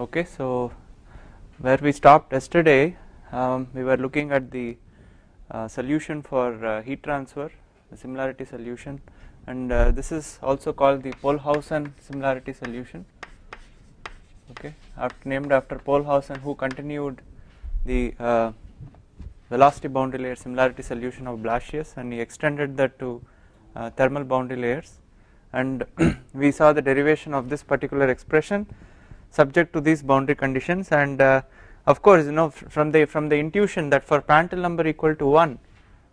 Okay, so where we stopped yesterday, we were looking at the solution for heat transfer, the similarity solution, and this is also called the Polhausen similarity solution. Okay, named after Polhausen, who continued the velocity boundary layer similarity solution of Blasius, and he extended that to thermal boundary layers, and we saw the derivation of this particular expression subject to these boundary conditions. And of course, you know, from the intuition that for Prandtl number equal to 1,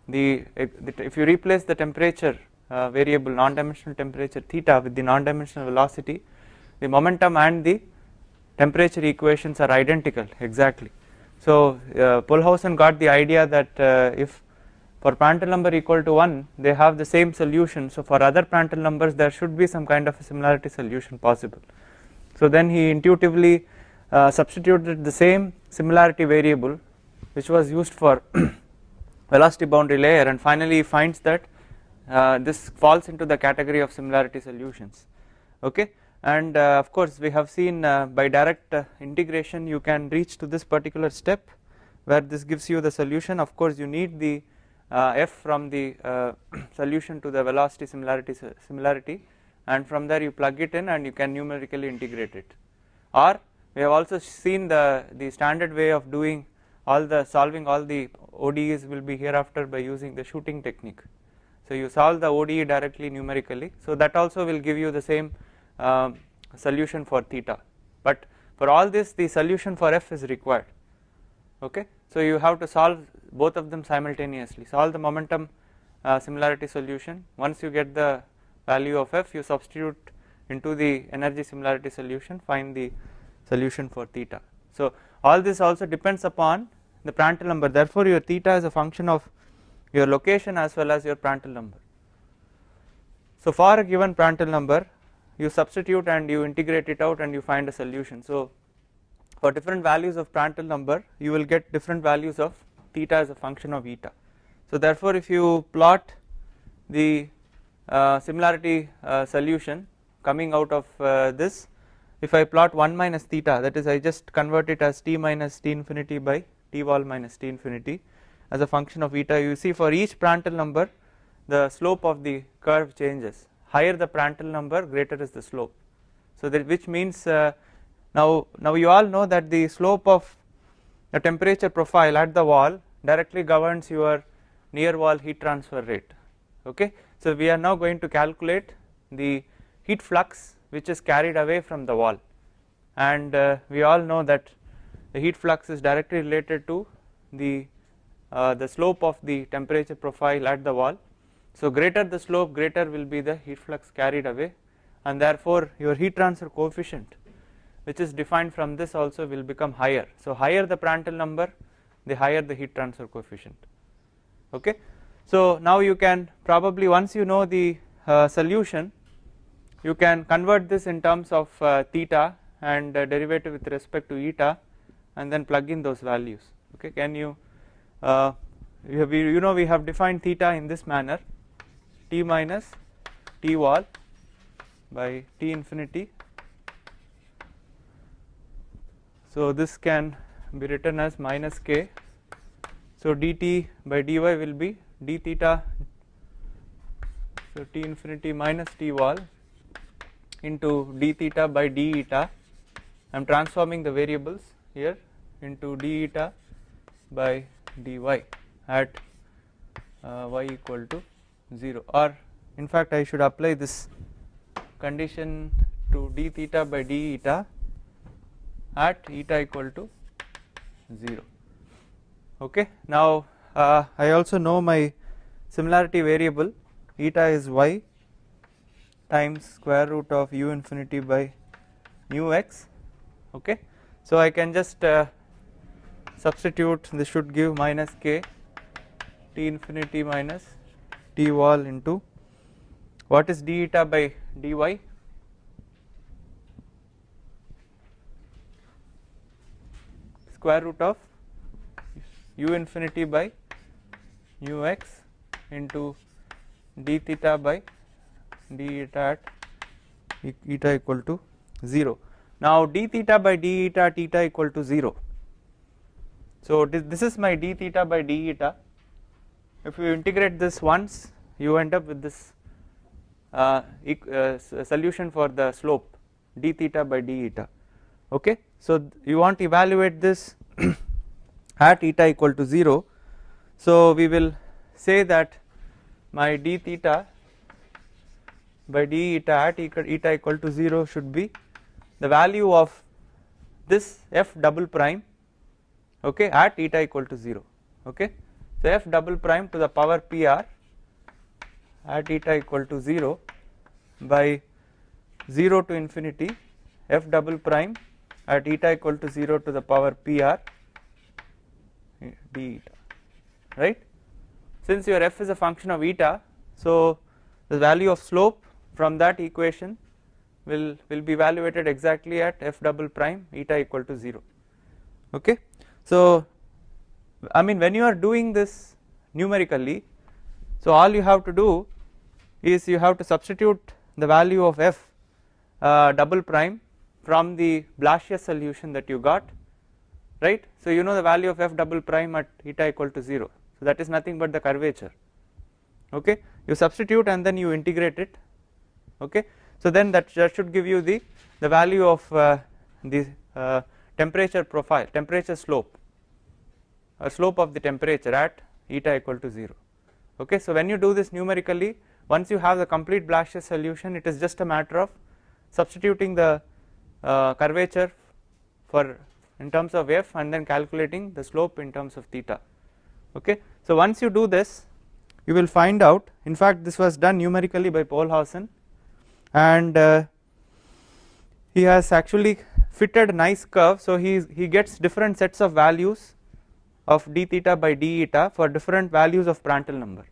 if you replace the temperature variable, non-dimensional temperature theta, with the non-dimensional velocity, the momentum and the temperature equations are identical exactly. So Polhausen got the idea that if for Prandtl number equal to 1, they have the same solution, so for other Prandtl numbers there should be some kind of a similarity solution possible. So then he intuitively substituted the same similarity variable which was used for velocity boundary layer, and finally he finds that this falls into the category of similarity solutions. Okay, and of course we have seen by direct integration you can reach to this particular step where this gives you the solution. Of course you need the f from the solution to the velocity similarity, and from there you plug it in and you can numerically integrate it. Or we have also seen the standard way of doing solving all the ODEs will be hereafter by using the shooting technique. So you solve the ODE directly numerically, so that also will give you the same solution for theta, but for all this the solution for f is required. Okay, so you have to solve both of them simultaneously. Solve the momentum similarity solution. Once you get the value of f, you substitute into the energy similarity solution, find the solution for theta. So all this also depends upon the Prandtl number, therefore your theta is a function of your location as well as your Prandtl number. So for a given Prandtl number you substitute and you integrate it out and you find a solution. So for different values of Prandtl number you will get different values of theta as a function of eta. So therefore if you plot the similarity solution coming out of this, if I plot 1 minus theta, that is I just convert it as t minus t infinity by t wall minus t infinity as a function of eta, you see for each Prandtl number the slope of the curve changes. Higher the Prandtl number, greater is the slope. So that, which means now you all know that the slope of the temperature profile at the wall directly governs your near wall heat transfer rate. Okay, so we are now going to calculate the heat flux which is carried away from the wall, and we all know that the heat flux is directly related to the slope of the temperature profile at the wall. So greater the slope, greater will be the heat flux carried away, and therefore your heat transfer coefficient which is defined from this also will become higher. So higher the Prandtl number, the higher the heat transfer coefficient. Okay, so now you can probably, once you know the solution, you can convert this in terms of theta and derivative with respect to eta, and then plug in those values. Okay, can you we have defined theta in this manner: t minus t wall by t infinity. So this can be written as minus k. So dt by dy will be d theta, so t infinity minus t wall into d theta by d eta. I am transforming the variables here into d eta by dy at y equal to 0, or in fact I should apply this condition to d theta by d eta at eta equal to 0. Okay, now I also know my similarity variable eta is y times square root of u infinity by mu x. Okay, so I can just substitute, this should give minus k t infinity minus t wall into what is d eta by dy, square root of u infinity by mu x into d theta by d eta at eta equal to 0. Now d theta by d eta theta equal to 0. So this is my d theta by d eta. If you integrate this once, you end up with this solution for the slope d theta by d eta. Okay, so you want to evaluate this at eta equal to 0. So we will say that my d theta by d eta at eta equal to 0 should be the value of this f double prime, okay, at eta equal to 0. Okay, so f double prime to the power pr at eta equal to 0 by 0 to infinity f double prime at eta equal to 0 to the power pr d eta, right. Since your f is a function of eta, so the value of slope from that equation will be evaluated exactly at f double prime eta equal to 0. Okay, so I mean when you are doing this numerically, so all you have to do is you have to substitute the value of f double prime from the Blasius solution that you got, right. So you know the value of f double prime at eta equal to 0, so that is nothing but the curvature. Okay, you substitute and then you integrate it. Okay, so then that should give you the value of the temperature profile, temperature slope, slope of the temperature at eta equal to 0. Okay, so when you do this numerically, once you have the complete Blasius solution, it is just a matter of substituting the curvature for in terms of f and then calculating the slope in terms of theta. Okay, so once you do this, you will find out, in fact this was done numerically by Polhausen, and he has actually fitted a nice curve. So he gets different sets of values of d theta by d eta for different values of Prandtl number.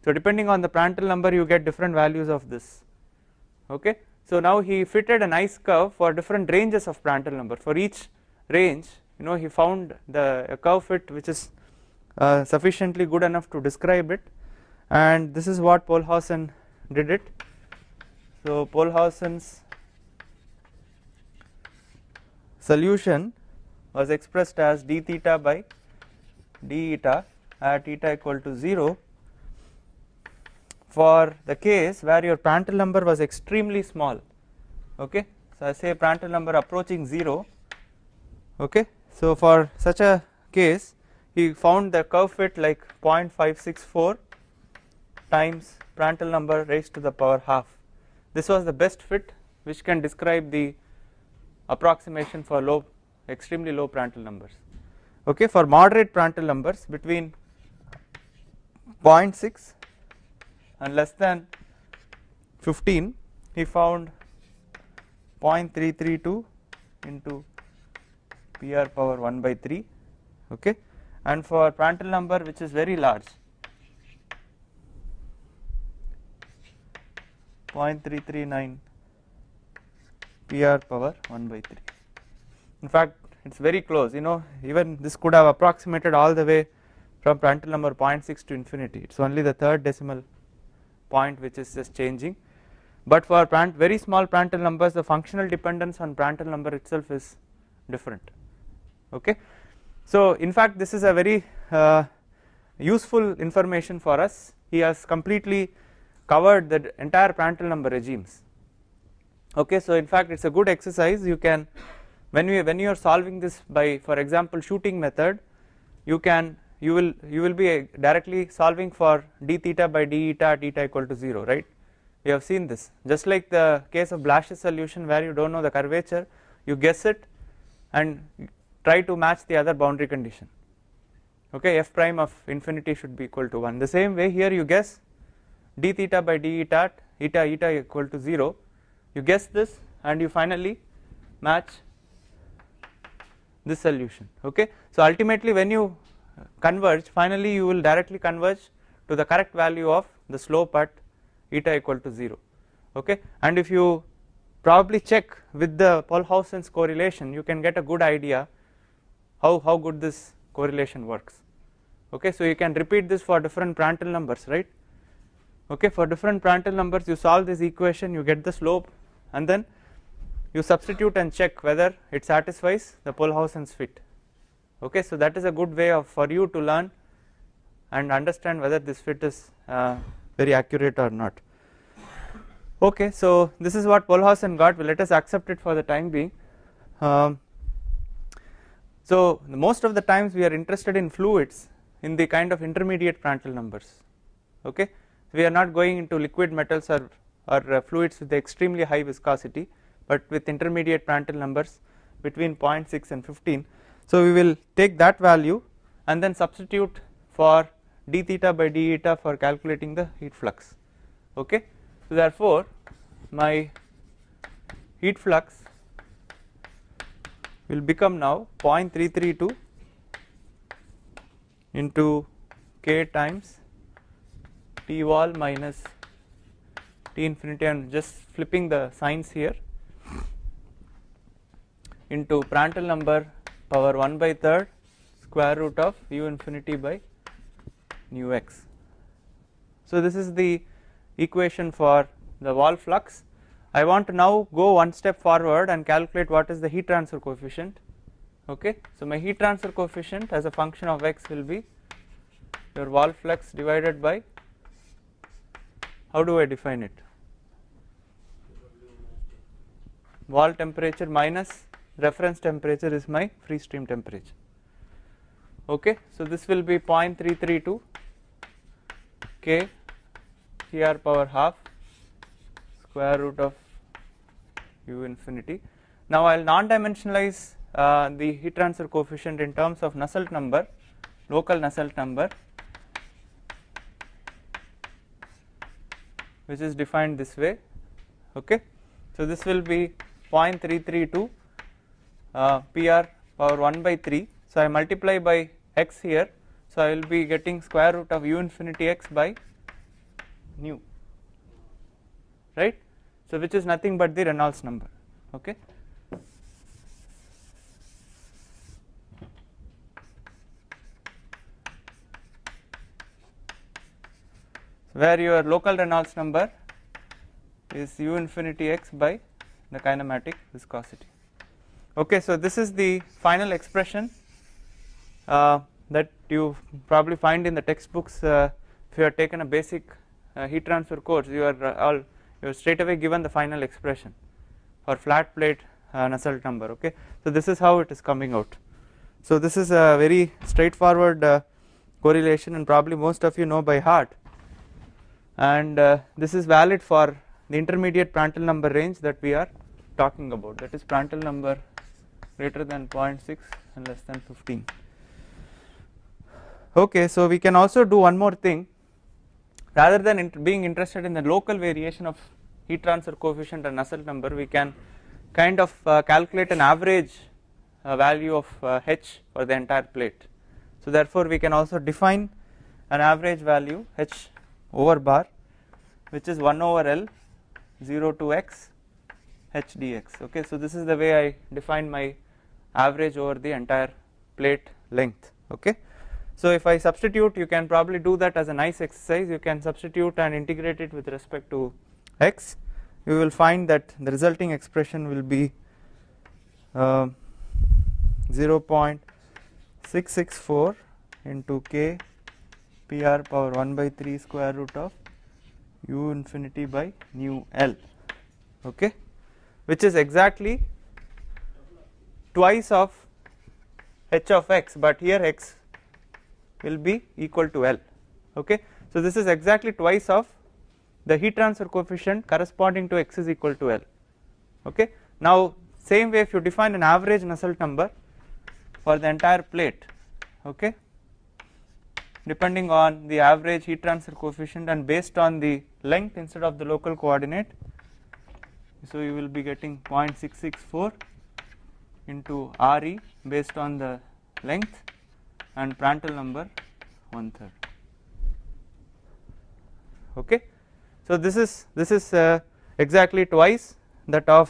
So depending on the Prandtl number you get different values of this. Okay, so now he fitted a nice curve for different ranges of Prandtl number. For each range, you know, he found a curve fit which is sufficiently good enough to describe it, and this is what Polhausen did it. So Polhausen's solution was expressed as d theta by d eta at eta equal to 0 for the case where your Prandtl number was extremely small. Okay, so I say Prandtl number approaching 0. Okay, so for such a case he found the curve fit like 0.564 times Prandtl number raised to the power half. This was the best fit which can describe the approximation for extremely low Prandtl numbers. Okay, for moderate Prandtl numbers between 0.6 and less than 15, he found 0.332 into pr power 1 by 3. Okay, and for Prandtl number which is very large, 0.339 pr power 1 by 3. In fact it is very close, you know, even this could have approximated all the way from Prandtl number 0.6 to infinity. It is only the third decimal point which is just changing, but for very small Prandtl numbers the functional dependence on Prandtl number itself is different. Okay, so in fact this is a very useful information for us. He has completely covered the entire Prandtl number regimes. Okay, so in fact it is a good exercise. You can, when you are solving this by, for example, shooting method, you will be directly solving for d theta by d eta at eta equal to 0, right. We have seen this, just like the case of Blasius solution where you don't know the curvature, you guess it and try to match the other boundary condition. Okay, f prime of infinity should be equal to 1. The same way here you guess d theta by d eta at eta equal to 0, you guess this and you finally match this solution. Okay, so ultimately when you converge, finally you will directly converge to the correct value of the slope at eta equal to 0. Okay, and if you probably check with the Polhausen's correlation, you can get a good idea how good this correlation works. Okay, so you can repeat this for different Prandtl numbers, right. Okay, for different Prandtl numbers you solve this equation, you get the slope, and then you substitute and check whether it satisfies the Polhausen's fit. Okay, so that is a good way of for you to learn and understand whether this fit is very accurate or not. Okay, so this is what Polhausen got. Well, let us accept it for the time being. So most of the times we are interested in fluids in the kind of intermediate Prandtl numbers. Okay, we are not going into liquid metals or fluids with extremely high viscosity, but with intermediate Prandtl numbers between 0.6 and 15. So we will take that value and then substitute for d theta by d eta for calculating the heat flux. Okay, so therefore my heat flux will become now 0.332 into K times T wall minus T infinity, I am just flipping the signs here, into Prandtl number power 1/3 square root of u infinity by nu x. So this is the equation for the wall flux. I want to now go one step forward and calculate what is the heat transfer coefficient. Okay, so my heat transfer coefficient as a function of x will be your wall flux divided by, how do I define it, wall temperature minus reference temperature is my free stream temperature. Okay, so this will be 0.332 K Cr power half square root of u infinity. Now I will non-dimensionalize the heat transfer coefficient in terms of Nusselt number, local Nusselt number, which is defined this way. Okay, so this will be 0.332 Pr power 1/3. So I multiply by x here, so I will be getting square root of u infinity x by nu, right? So which is nothing but the Reynolds number. Okay, where your local Reynolds number is u infinity x by the kinematic viscosity. Okay, so this is the final expression that you probably find in the textbooks. If you have taken a basic heat transfer course, you are straight away given the final expression for flat plate Nusselt number. Okay, so this is how it is coming out. So this is a very straightforward correlation, and probably most of you know by heart, and this is valid for the intermediate Prandtl number range that we are talking about, that is Prandtl number greater than 0.6 and less than 15. Okay, so we can also do one more thing. Rather than being interested in the local variation of heat transfer coefficient and Nusselt number, we can kind of calculate an average value of h for the entire plate. So therefore we can also define an average value h over bar, which is 1 over L 0 to x h dx. Okay, so this is the way I define my average over the entire plate length. Okay, so if I substitute, you can probably do that as a nice exercise. You can substitute and integrate it with respect to x. You will find that the resulting expression will be 0.664 into K Pr power 1/3 square root of u infinity by nu L. Okay, which is exactly twice of h of x, but here x will be equal to L. Okay, so this is exactly twice of the heat transfer coefficient corresponding to x is equal to L. Okay, now same way, if you define an average Nusselt number for the entire plate, okay, depending on the average heat transfer coefficient and based on the length instead of the local coordinate, so you will be getting 0.664 into Re based on the length and Prandtl number 1/3. Okay, so this is exactly twice that of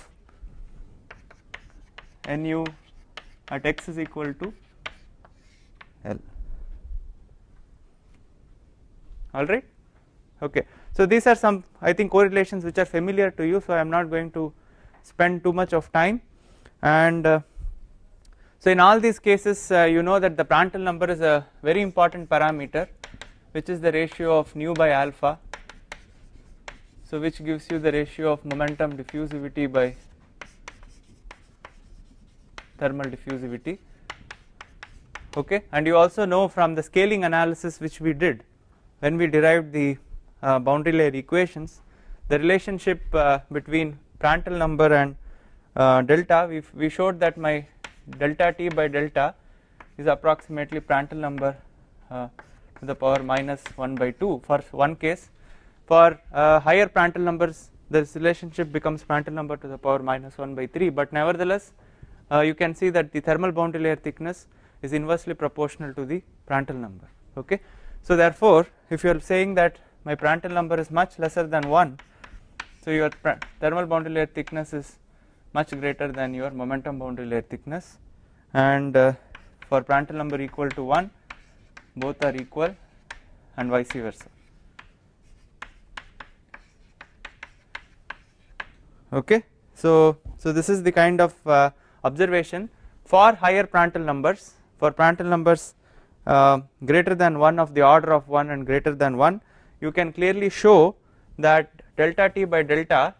Nu at x is equal to L. All right. Okay, so these are some, I think, correlations which are familiar to you, so I am not going to spend too much of time. And so in all these cases you know that the Prandtl number is a very important parameter, which is the ratio of nu by alpha, so which gives you the ratio of momentum diffusivity by thermal diffusivity. Okay, and you also know from the scaling analysis which we did when we derived the boundary layer equations, the relationship between Prandtl number and delta, we showed that my delta t by delta is approximately Prandtl number to the power minus 1 by 2 for one case. For higher Prandtl numbers, this relationship becomes Prandtl number to the power minus 1 by 3, but nevertheless you can see that the thermal boundary layer thickness is inversely proportional to the Prandtl number. Okay, so therefore if you are saying that my Prandtl number is much lesser than 1, so your thermal boundary layer thickness is much greater than your momentum boundary layer thickness, and for Prandtl number equal to 1, both are equal and vice versa. Okay, so this is the kind of observation for higher Prandtl numbers. For Prandtl numbers greater than 1 of the order of 1 and greater than 1, you can clearly show that delta t by delta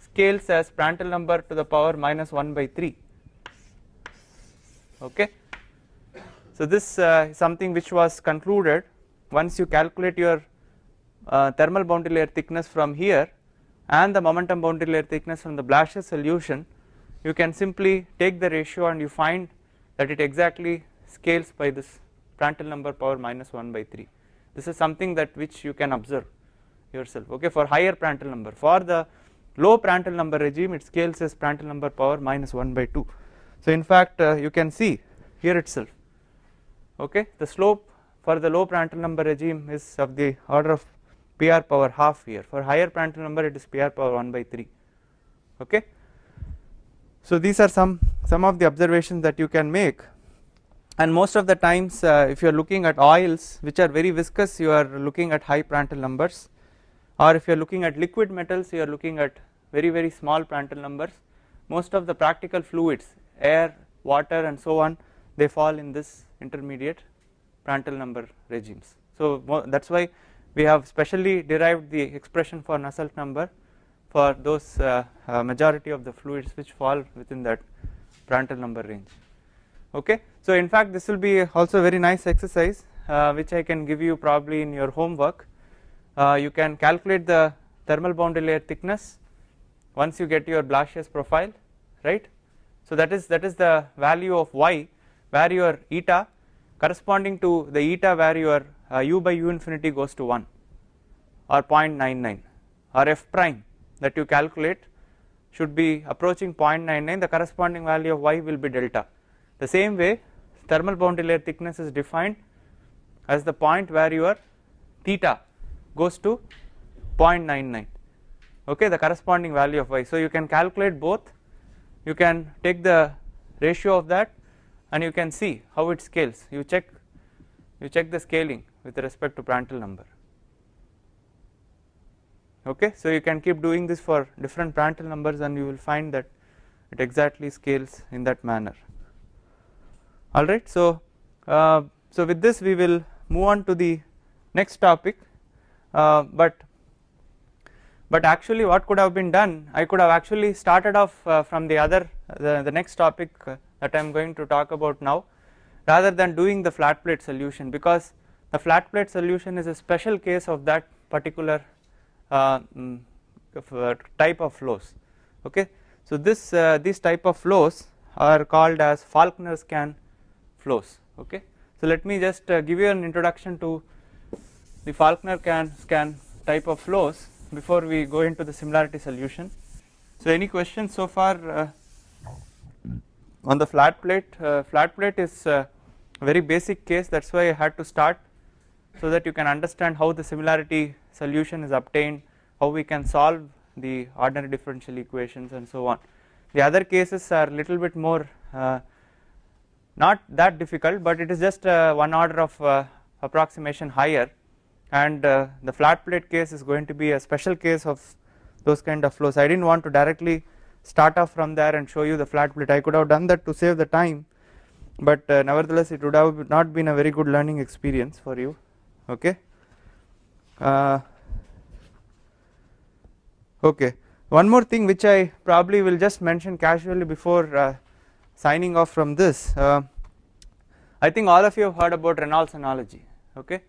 scales as Prandtl number to the power minus 1 by 3. Okay, so this is something which was concluded once you calculate your thermal boundary layer thickness from here and the momentum boundary layer thickness from the Blassius solution. You can simply take the ratio and you find that it exactly scales by this Prandtl number power minus 1 by 3. This is something that which you can observe yourself. Okay, for higher Prandtl number. For the low Prandtl number regime, it scales as Prandtl number power minus 1 by 2. So in fact you can see here itself. Okay, the slope for the low Prandtl number regime is of the order of PR power half here. For higher Prandtl number, it is PR power 1 by 3. Okay, so these are some of the observations that you can make. And most of the times if you are looking at oils which are very viscous, you are looking at high Prandtl numbers, or if you are looking at liquid metals, you are looking at very small Prandtl numbers. Most of the practical fluids, air, water and so on, they fall in this intermediate Prandtl number regimes. So that is why we have specially derived the expression for Nusselt number for those majority of the fluids which fall within that Prandtl number range. Okay, so in fact this will be also a very nice exercise which I can give you probably in your homework. You can calculate the thermal boundary layer thickness once you get your Blassius profile, right. So that is the value of y where your eta corresponding to the eta where your u by u infinity goes to 1 or 0.99, or f prime that you calculate should be approaching 0.99, the corresponding value of y will be delta. The same way thermal boundary layer thickness is defined as the point where your theta goes to 0.99, okay, the corresponding value of y. So you can calculate both, you can take the ratio of that and you can see how it scales. You check the scaling with respect to Prandtl number. Okay, so you can keep doing this for different Prandtl numbers and you will find that it exactly scales in that manner. Alright, so with this we will move on to the next topic, but actually what could have been done, I could have actually started off from the next topic that I am going to talk about now, rather than doing the flat plate solution, because the flat plate solution is a special case of that particular type of flows. Okay, so these type of flows are called as Falkner scan flows. Okay, so let me just give you an introduction to the Falkner scan type of flows before we go into the similarity solution. So any questions so far on the flat plate? Flat plate is a very basic case, that is why I had to start, so that you can understand how the similarity solution is obtained, how we can solve the ordinary differential equations and so on. The other cases are little bit more not that difficult, but it is just one order of approximation higher, and the flat plate case is going to be a special case of those kind of flows. I did not want to directly start off from there and show you the flat plate. I could have done that to save the time, but nevertheless it would have not been a very good learning experience for you. Okay. Okay. One more thing which I probably will just mention casually before signing off from this. I think all of you have heard about Reynolds analogy. Okay.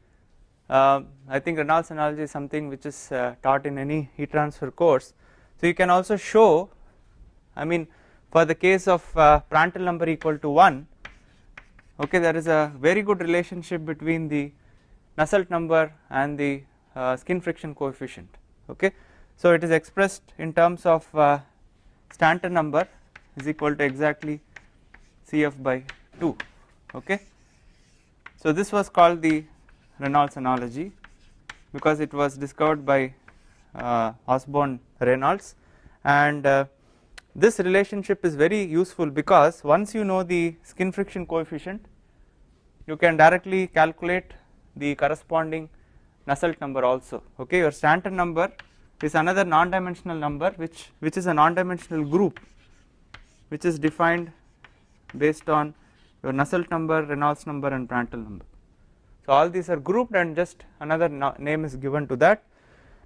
I think Reynolds analogy is something which is taught in any heat transfer course. So you can also show, I mean, for the case of Prandtl number equal to 1, okay, there is a very good relationship between the Nusselt number and the skin friction coefficient. Okay. So it is expressed in terms of Stanton number is equal to exactly Cf by 2. Okay. So this was called the Reynolds analogy because it was discovered by Osborne Reynolds, and this relationship is very useful because once you know the skin friction coefficient, you can directly calculate the corresponding Nusselt number also. Okay, your Stanton number is another non-dimensional number which is a non-dimensional group which is defined based on your Nusselt number, Reynolds number and Prandtl number. So all these are grouped and just another name is given to that.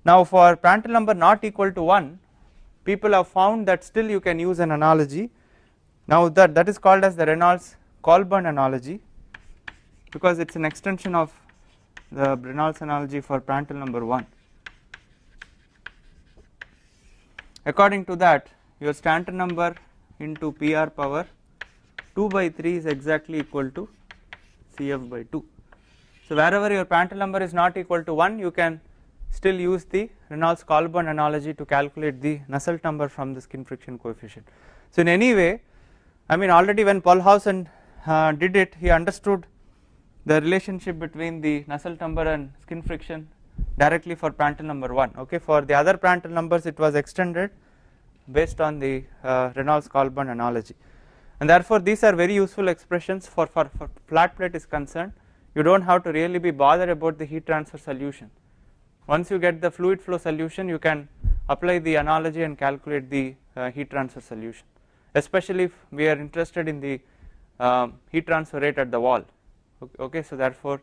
Now for Prandtl number not equal to 1, people have found that still you can use an analogy. Now that is called as the Reynolds-Colburn analogy because it is an extension of the Reynolds analogy for Prandtl number 1. According to that, your Stanton number into PR power 2 by 3 is exactly equal to Cf by 2. So wherever your Prandtl number is not equal to 1, you can still use the Reynolds-Colburn analogy to calculate the Nusselt number from the skin friction coefficient. So in any way, I mean, already when Polhausen did it, he understood the relationship between the Nusselt number and skin friction directly for Prandtl number 1. Okay, for the other Prandtl numbers it was extended based on the Reynolds-Colburn analogy, and therefore these are very useful expressions for flat plate is concerned. You don't have to really be bothered about the heat transfer solution. Once you get the fluid flow solution, you can apply the analogy and calculate the heat transfer solution, especially if we are interested in the heat transfer rate at the wall. Okay, so therefore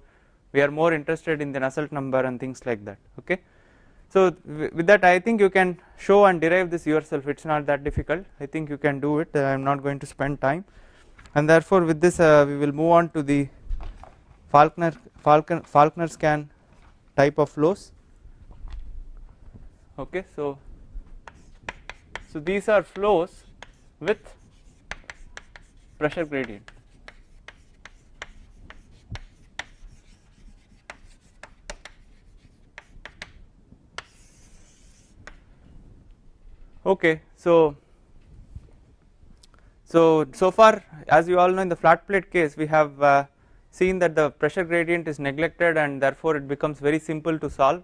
we are more interested in the Nusselt number and things like that. Okay, so with that I think you can show and derive this yourself. It's not that difficult. I think you can do it. I am not going to spend time, and therefore with this we will move on to the Falkner scan type of flows. Okay, so these are flows with pressure gradient. Okay, so far as you all know, in the flat plate case we have seen that the pressure gradient is neglected and therefore it becomes very simple to solve.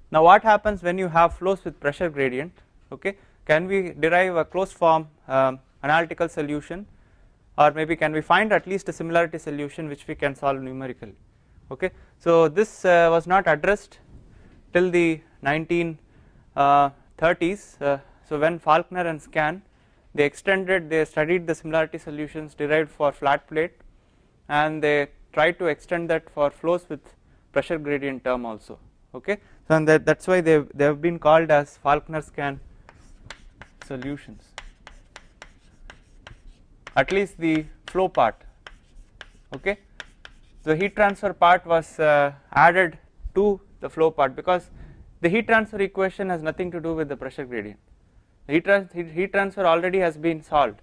Now what happens when you have flows with pressure gradient? Okay, can we derive a closed form analytical solution, or maybe can we find at least a similarity solution which we can solve numerically? Okay, so this was not addressed till the 1930s. So when Falkner and Scan, they studied the similarity solutions derived for flat plate, and they tried to extend that for flows with pressure gradient term also. Okay, so and that's why they have been called as Falkner Scan solutions. At least the flow part. Okay, the heat transfer part was added to the flow part because the heat transfer equation has nothing to do with the pressure gradient. The heat transfer already has been solved.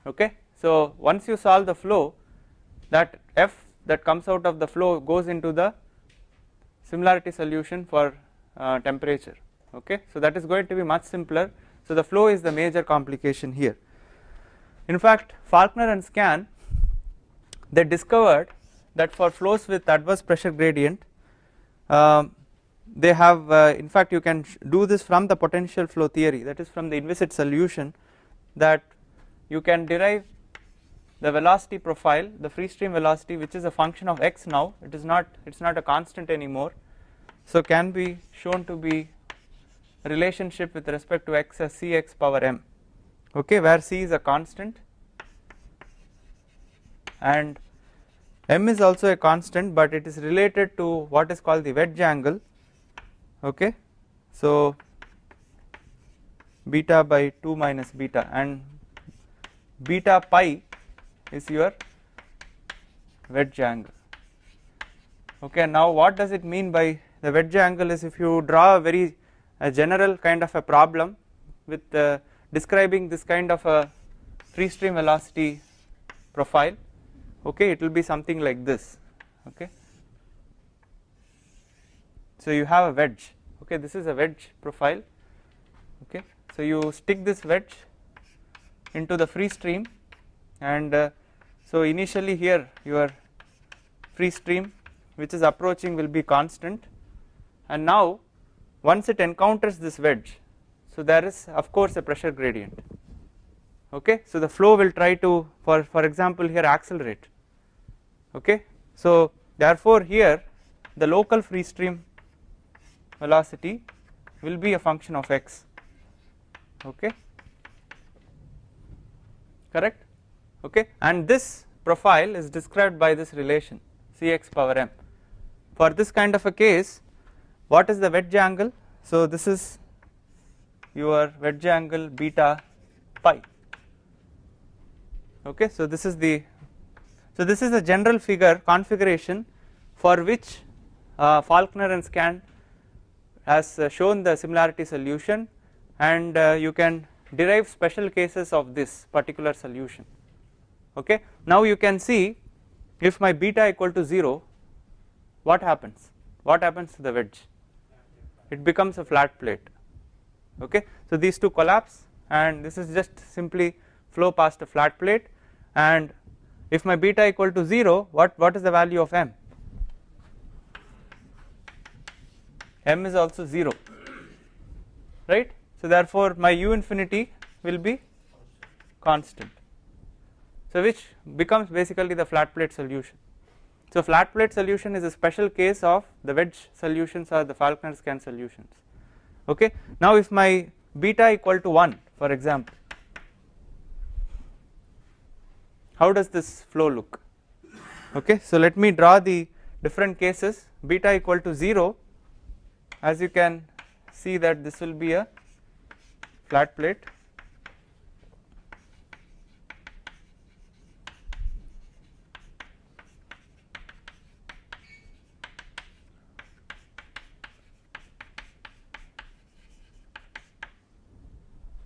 Okay, so once you solve the flow, that F that comes out of the flow goes into the similarity solution for temperature. Okay, so that is going to be much simpler. So the flow is the major complication here. In fact, Falkner and Scan, they discovered that for flows with adverse pressure gradient, they have in fact you can do this from the potential flow theory, that is from the inviscid solution, that you can derive the velocity profile, the free stream velocity, which is a function of x now. It's not a constant anymore, so can be shown to be a relationship with respect to x as cx power m. okay, where C is a constant and M is also a constant, but it is related to what is called the wedge angle, okay. So beta by 2 minus beta, and beta pi is your wedge angle, okay. Now what does it mean by the wedge angle is, if you draw a general kind of a problem with describing this kind of a free stream velocity profile, okay, it will be something like this, okay. So you have a wedge, okay, this is a wedge profile, okay. So you stick this wedge into the free stream, and so initially here your free stream which is approaching will be constant, and now once it encounters this wedge, so there is of course a pressure gradient, okay. So the flow will try to, for example here, accelerate, okay. So therefore here the local free stream velocity will be a function of x, okay, correct, okay. And this profile is described by this relation Cx power m. For this kind of a case, what is the wedge angle? So this is your wedge angle beta pi, okay. So this is a general configuration for which Falkner and Scan has shown the similarity solution, and you can derive special cases of this particular solution, okay. Now you can see, if my beta equal to 0, what happens to the wedge? It becomes a flat plate, okay. So these two collapse, and this is just simply flow past a flat plate, and if my beta equal to 0, what is the value of m? M is also 0, right. So therefore my u infinity will be constant, so which becomes basically the flat plate solution. So flat plate solution is a special case of the wedge solutions or the Falkner-Scan solutions, okay. Now if my beta equal to 1, for example, how does this flow look? Okay, so let me draw the different cases. Beta equal to 0, as you can see that this will be a flat plate,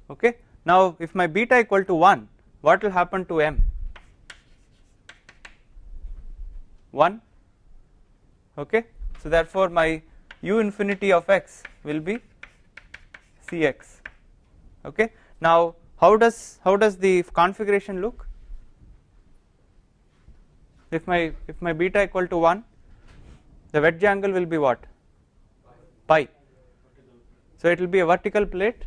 okay. Now if my beta equal to 1, what will happen to m? 1, okay. So therefore my u infinity of x will be Cx, okay. Now how does the configuration look? If my beta equal to 1, the wedge angle will be what? Pi. So it will be a vertical plate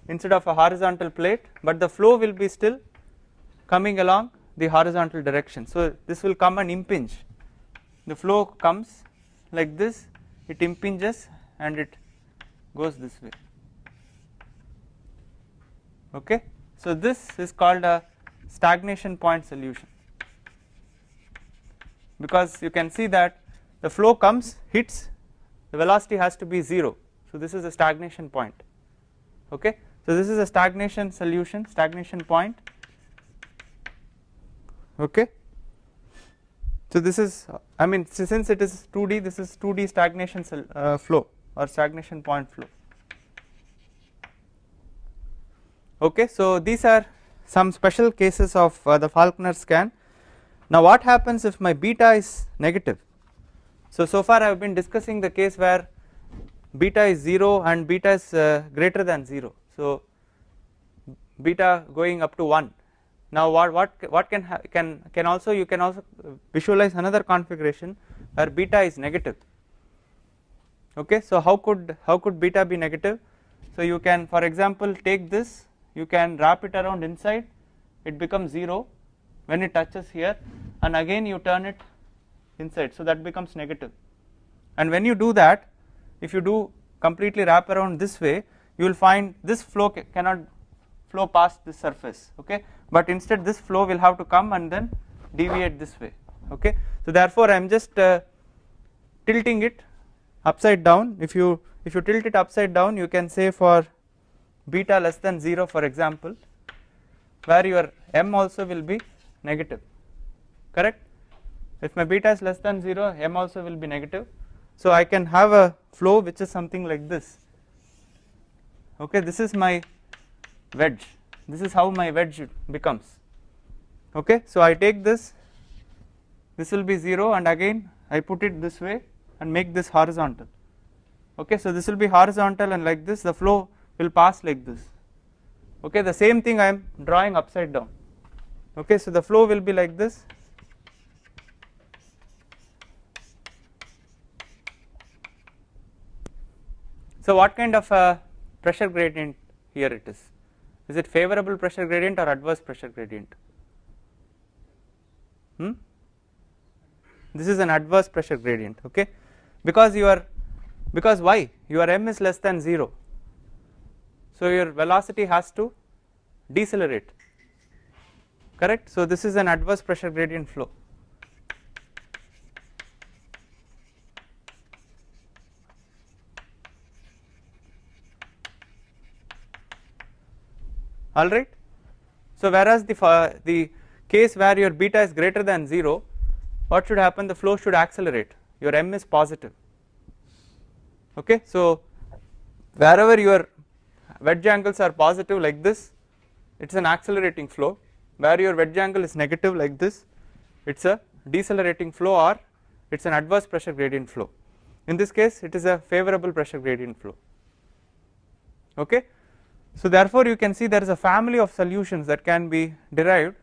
instead of a horizontal plate, but the flow will be still coming along the horizontal direction. So this will come and impinge. The flow comes like this, it impinges and it goes this way, okay. So this is called a stagnation point solution, because you can see that the flow comes, hits, the velocity has to be 0, so this is a stagnation point, okay. So this is a stagnation solution, stagnation point, okay. So this is, I mean, since it is 2D, this is 2D stagnation flow or stagnation point flow, okay. So these are some special cases of the Falkner-Scan. Now what happens if my beta is negative? So far I have been discussing the case where beta is 0 and beta is greater than 0, so beta going up to 1. Now what can also, you can also visualize another configuration where beta is negative, okay. So how could beta be negative? So you can, for example, take this, you can wrap it around inside, it becomes 0 when it touches here, and again you turn it inside, so that becomes negative. And when you do that, if you do completely wrap around this way, you will find this flow cannot flow past this surface, okay, but instead this flow will have to come and then deviate this way, okay. So therefore I am just tilting it upside down. If you tilt it upside down, you can say for beta less than 0 for example, where your m also will be negative, correct. If my beta is less than 0, m also will be negative. So I can have a flow which is something like this, okay. This is my wedge, this is how my wedge becomes, okay. So I take this will be 0 and again I put it this way and make this horizontal, okay. So this will be horizontal and like this the flow will pass like this, okay. The same thing I am drawing upside down, okay. So the flow will be like this, so what kind of a pressure gradient here it is? Is it favorable pressure gradient or adverse pressure gradient? This is an adverse pressure gradient, okay, because why? Your m is less than 0, so your velocity has to decelerate, correct. So this is an adverse pressure gradient flow. Alright. So whereas the case where your beta is greater than 0, what should happen? The flow should accelerate, your m is positive, okay. So wherever your wedge angles are positive like this, it is an accelerating flow, where your wedge angle is negative like this, it is a decelerating flow or it is an adverse pressure gradient flow. In this case it is a favorable pressure gradient flow, okay. So therefore you can see there is a family of solutions that can be derived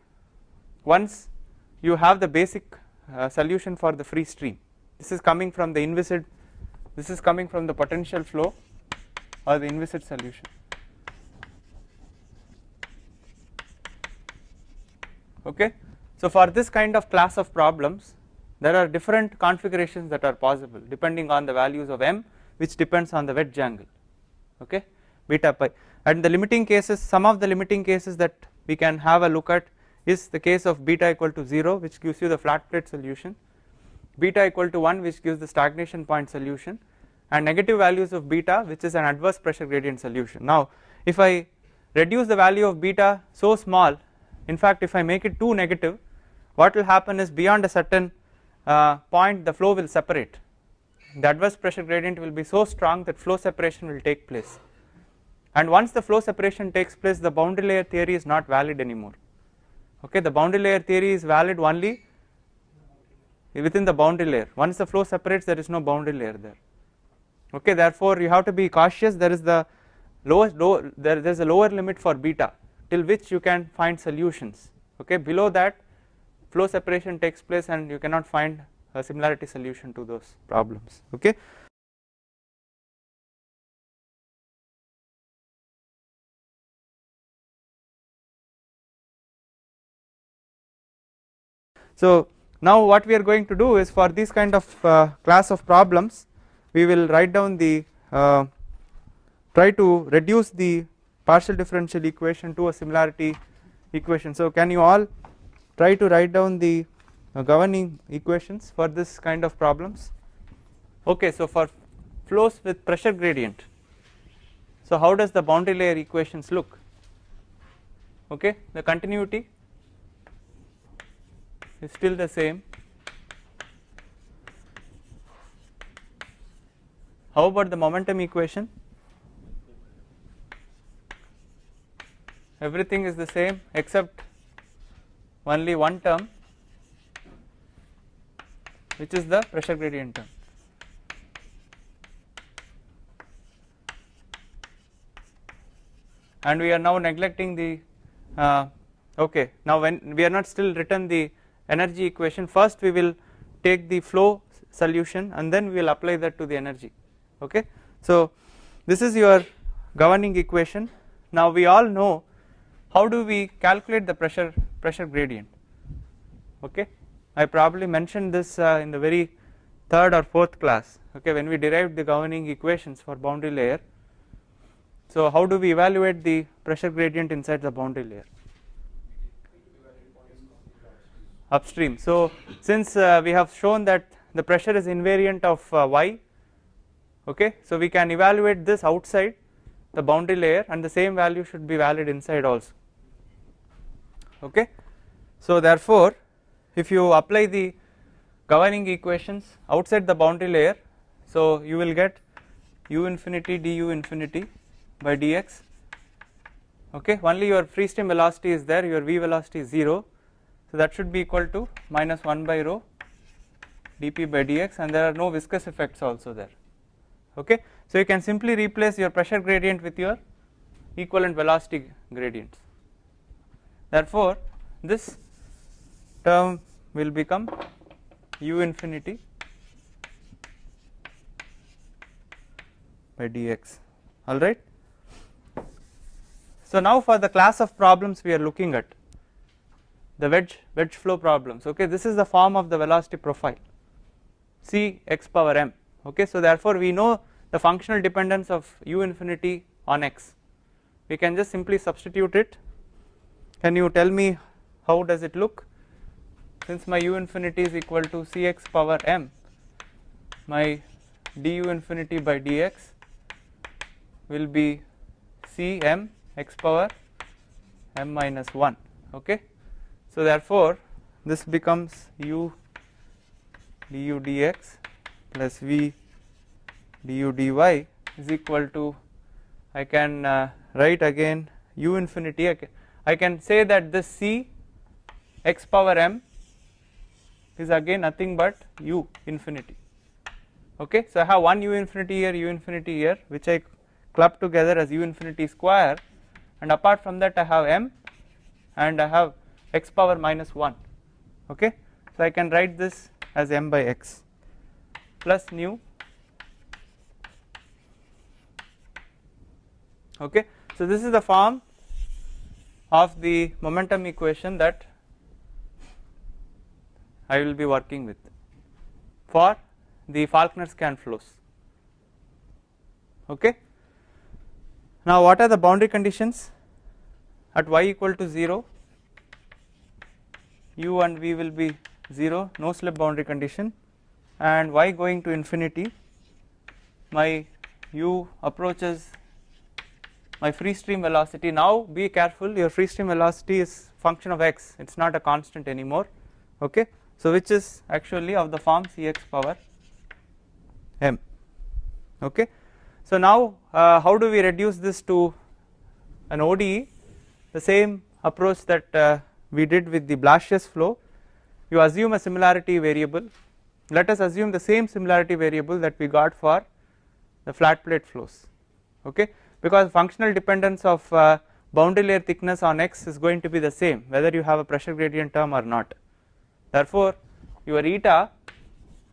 once you have the basic solution for the free stream. This is coming from the inviscid, this is coming from the potential flow or the inviscid solution, okay. So for this kind of class of problems there are different configurations that are possible depending on the values of m, which depends on the wedge angle, okay, beta pi. And the limiting cases, some of the limiting cases that we can have a look at is the case of beta equal to 0, which gives you the flat plate solution, beta equal to 1 which gives the stagnation point solution, and negative values of beta which is an adverse pressure gradient solution. Now if I reduce the value of beta so small, in fact if I make it too negative, what will happen is beyond a certain point the flow will separate, the adverse pressure gradient will be so strong that flow separation will take place. And once the flow separation takes place, the boundary layer theory is not valid anymore, okay. The boundary layer theory is valid only within the boundary layer. Once the flow separates, there is no boundary layer there, okay. Therefore you have to be cautious. There is the there is a lower limit for beta till which you can find solutions, okay. Below that flow separation takes place and you cannot find a similarity solution to those problems, okay. So now what we are going to do is, for these kind of class of problems, we will write down the try to reduce the partial differential equation to a similarity equation. So can you all try to write down the governing equations for this kind of problems? Okay, so for flows with pressure gradient, so how does the boundary layer equations look? Okay, the continuity is still the same. How about the momentum equation? Everything is the same except only one term, which is the pressure gradient term. And we are now neglecting the okay, now when we are not still written the energy equation, first we will take the flow solution and then we will apply that to the energy, okay. So this is your governing equation. Now we all know how do we calculate the pressure gradient, okay. I probably mentioned this in the very third or fourth class, okay, when we derived the governing equations for boundary layer. So how do we evaluate the pressure gradient inside the boundary layer? Upstream. So since we have shown that the pressure is invariant of y, okay, so we can evaluate this outside the boundary layer and the same value should be valid inside also, okay. So therefore if you apply the governing equations outside the boundary layer, so you will get u infinity du infinity by dx, okay, only your free stream velocity is there, your v velocity is 0, so that should be equal to minus 1 by rho dp by dx, and there are no viscous effects also there, okay. So you can simply replace your pressure gradient with your equivalent velocity gradients. Therefore this term will become u infinity by dx, alright. So now for the class of problems we are looking at, the wedge flow problems, okay, this is the form of the velocity profile c x power m, okay. So therefore we know the functional dependence of u infinity on x, we can just simply substitute it. Can you tell me how does it look? Since my u infinity is equal to cx power m, my du infinity by dx will be cm x power m minus 1, okay. So therefore this becomes u du dx plus v du dy is equal to, I can write again u infinity, I can say that this c x power m is again nothing but u infinity, okay. So I have one u infinity here which I club together as u infinity square, and apart from that I have m and I have x power minus 1, okay. So I can write this as m by x plus nu, okay. So this is the form of the momentum equation that I will be working with for the Falkner scan flows, okay. Now what are the boundary conditions? At y equal to 0, u and v will be 0, no slip boundary condition, and y going to infinity, my u approaches my free stream velocity. Now be careful, your free stream velocity is function of x, it is not a constant anymore, okay. So which is actually of the form cx power m, okay. So now how do we reduce this to an ODE? The same approach that we did with the Blasius flow. You assume a similarity variable, let us assume the same similarity variable that we got for the flat plate flows, okay, because functional dependence of boundary layer thickness on x is going to be the same whether you have a pressure gradient term or not. Therefore your eta,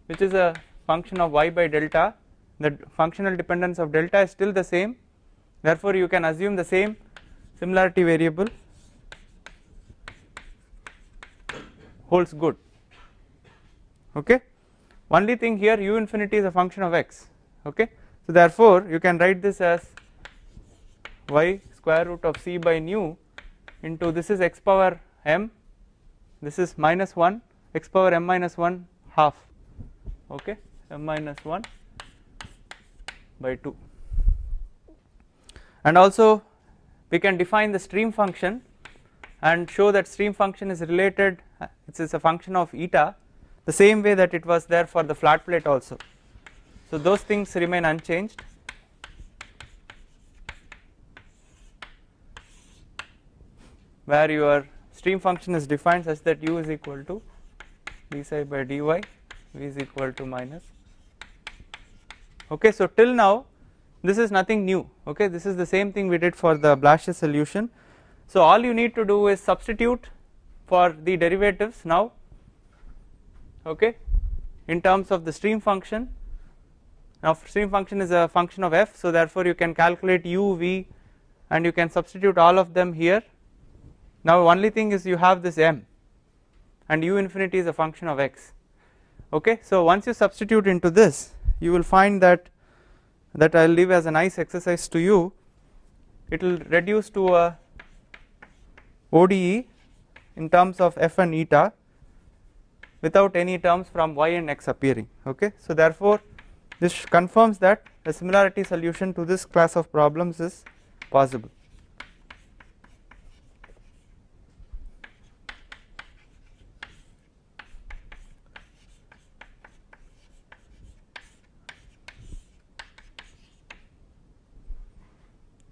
which is a function of y by delta, the functional dependence of delta is still the same, therefore you can assume the same similarity variable holds good, okay. Only thing here, u infinity is a function of x, okay. So therefore you can write this as y square root of c by nu into, this is x power m, this is minus 1, x power m minus 1 half, okay, m minus 1 by 2. And also we can define the stream function and show that stream function is related, it is a function of eta, the same way that it was there for the flat plate also. So those things remain unchanged. Where your stream function is defined such that u is equal to d psi by dy, v is equal to minus, okay. So till now this is nothing new, okay, this is the same thing we did for the Blasius solution. So all you need to do is substitute for the derivatives now, okay, in terms of the stream function. Now stream function is a function of f, so therefore you can calculate u, v, and you can substitute all of them here. Now only thing is you have this m and u infinity is a function of x, okay. So once you substitute into this, you will find that I will leave as a nice exercise to you, it will reduce to a ODE in terms of f and eta without any terms from y and x appearing. Okay, so therefore this confirms that the similarity solution to this class of problems is possible.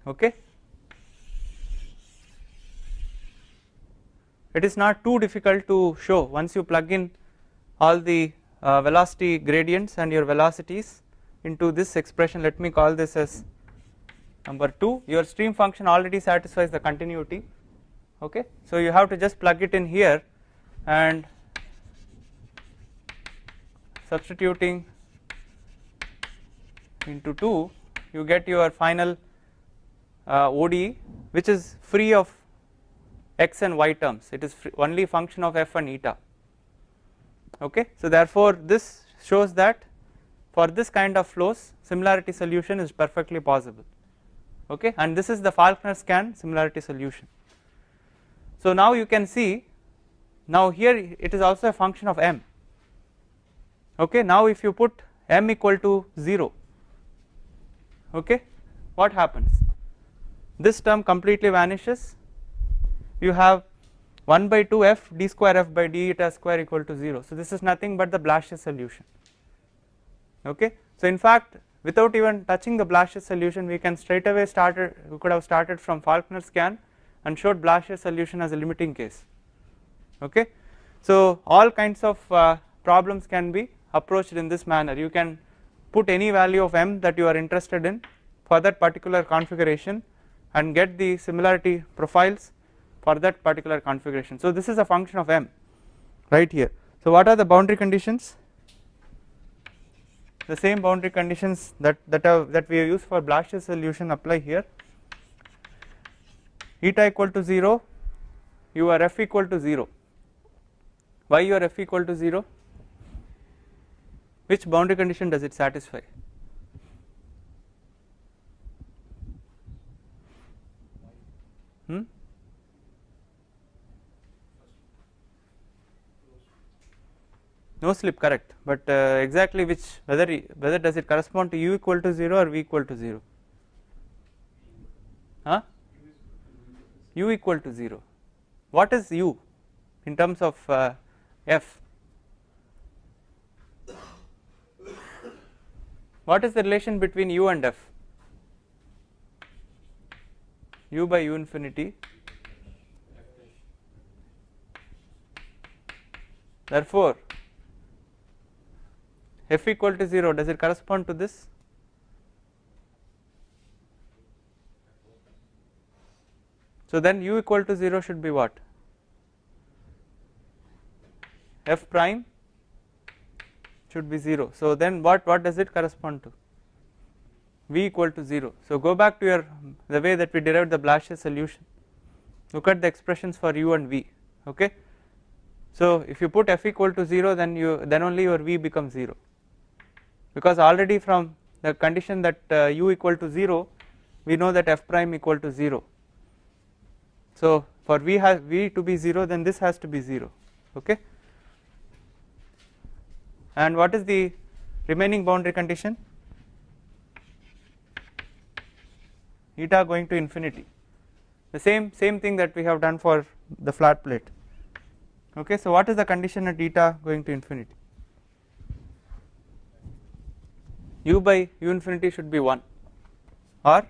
Okay, it is not too difficult to show once you plug in all the velocity gradients and your velocities into this expression. Let me call this as number 2. Your stream function already satisfies the continuity. Okay, so you have to just plug it in here, and substituting into 2 you get your final ODE, which is free of x and y terms. It is only function of f and eta. Okay, so therefore this shows that for this kind of flows similarity solution is perfectly possible. Okay, and this is the Falkner-Scan similarity solution. So now you can see, now here it is also a function of m. Okay, now if you put m equal to 0, okay, what happens? This term completely vanishes. You have 1 by 2 f d square f by d eta square equal to 0. So this is nothing but the Blasch's solution. Okay, so in fact without even touching the Blasch's solution we can straight away we could have started from Falkner-Scan and showed Blasch's solution as a limiting case. Okay, so all kinds of problems can be approached in this manner. You can put any value of m that you are interested in for that particular configuration and get the similarity profiles for that particular configuration. So this is a function of m right here. So what are the boundary conditions? The same boundary conditions that we have used for Blasch's solution apply here. Eta equal to 0, your f equal to 0. Why your f equal to 0? Which boundary condition does it satisfy? No slip, correct, but exactly which, whether does it correspond to u equal to 0 or v equal to 0? Huh? U equal to 0. What is u in terms of f? What is the relation between u and f? U by u infinity. Therefore f equal to 0, does it correspond to this? So then u equal to 0 should be what? F prime should be 0. So then what does it correspond to? V equal to 0. So go back to the way that we derived the Blasch's solution. Look at the expressions for u and v. Okay. So if you put f equal to 0, then only your v becomes 0, because already from the condition that u equal to 0 we know that f prime equal to 0. So for v to be 0, then this has to be 0. Okay. And what is the remaining boundary condition? Eta going to infinity. The same thing that we have done for the flat plate. Okay, so what is the condition at eta going to infinity? U by u infinity should be 1, or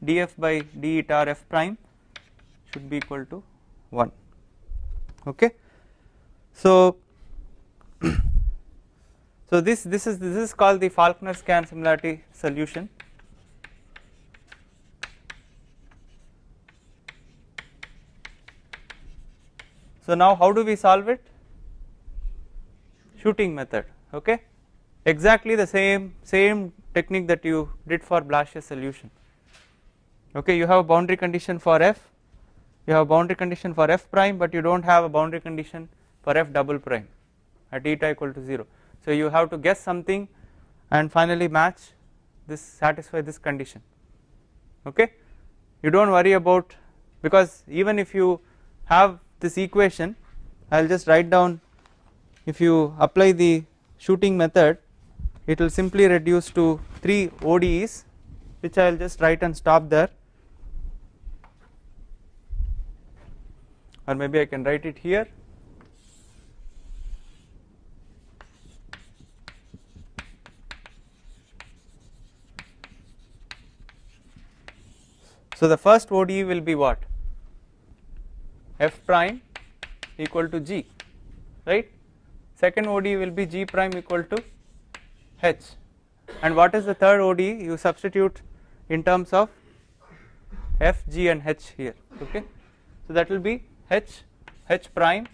df by d eta or f prime should be equal to 1. Okay, so so this is called the Falkner-Scan similarity solution. So now how do we solve it? Shooting method. Okay, exactly the same technique that you did for Blasch's solution. Okay, you have a boundary condition for f, you have a boundary condition for f prime, but you don't have a boundary condition for f double prime at eta equal to 0. So you have to guess something and finally match this, satisfy this condition. okay. You do not worry about, because even if you have this equation, I will just write down, if you apply the shooting method, it will simply reduce to 3 ODEs, which I will just write and stop there, or maybe I can write it here. So the first ODE will be what? F prime equal to G, right? Second ODE will be G prime equal to H, and what is the third ODE? You substitute in terms of F, G and H here, okay. So that will be H prime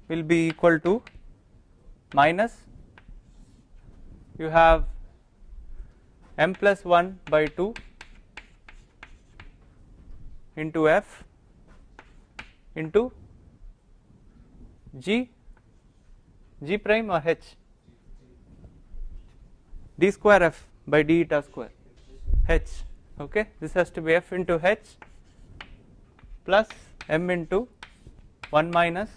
will be equal to minus, you have m plus 1 by 2 into F into G prime or H, d square F by d eta square H, okay. This has to be F into H plus m into 1 minus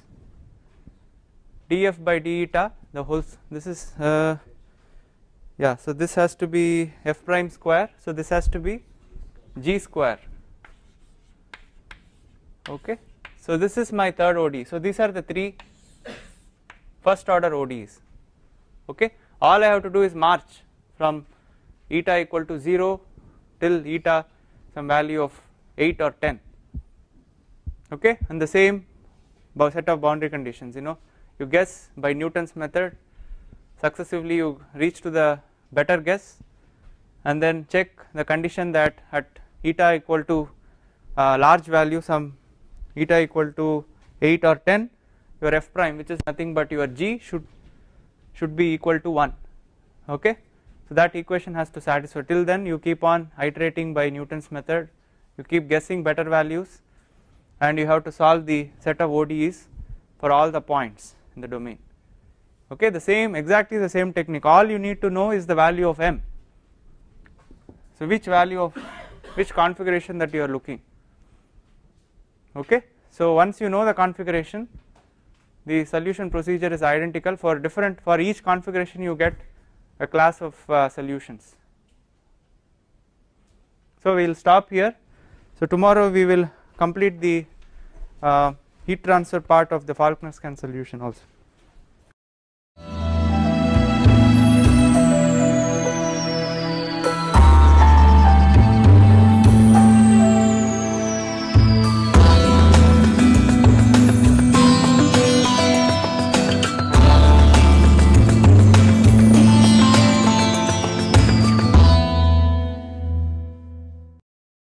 dF by d eta the whole, this is yeah, so this has to be F prime square, so this has to be G square, okay. So this is my third ODE. So these are the 3 first order ODEs, okay. All I have to do is march from eta equal to 0 till eta some value of 8 or 10, okay, and the same set of boundary conditions, you guess by Newton's method, successively you reach to the better guess, and then check the condition that at eta equal to large value, some eta equal to 8 or 10, your F prime, which is nothing but your G, should be equal to 1, okay. So that equation has to satisfy. Till then you keep on iterating by Newton's method, you keep guessing better values, and you have to solve the set of ODEs for all the points in the domain, okay. The same, exactly the same technique, all you need to know is the value of m, so which value of which configuration that you are looking, okay. So once you know the configuration, the solution procedure is identical for each configuration you get a class of solutions. So we will stop here. So tomorrow we will complete the heat transfer part of the Falkner scan solution also.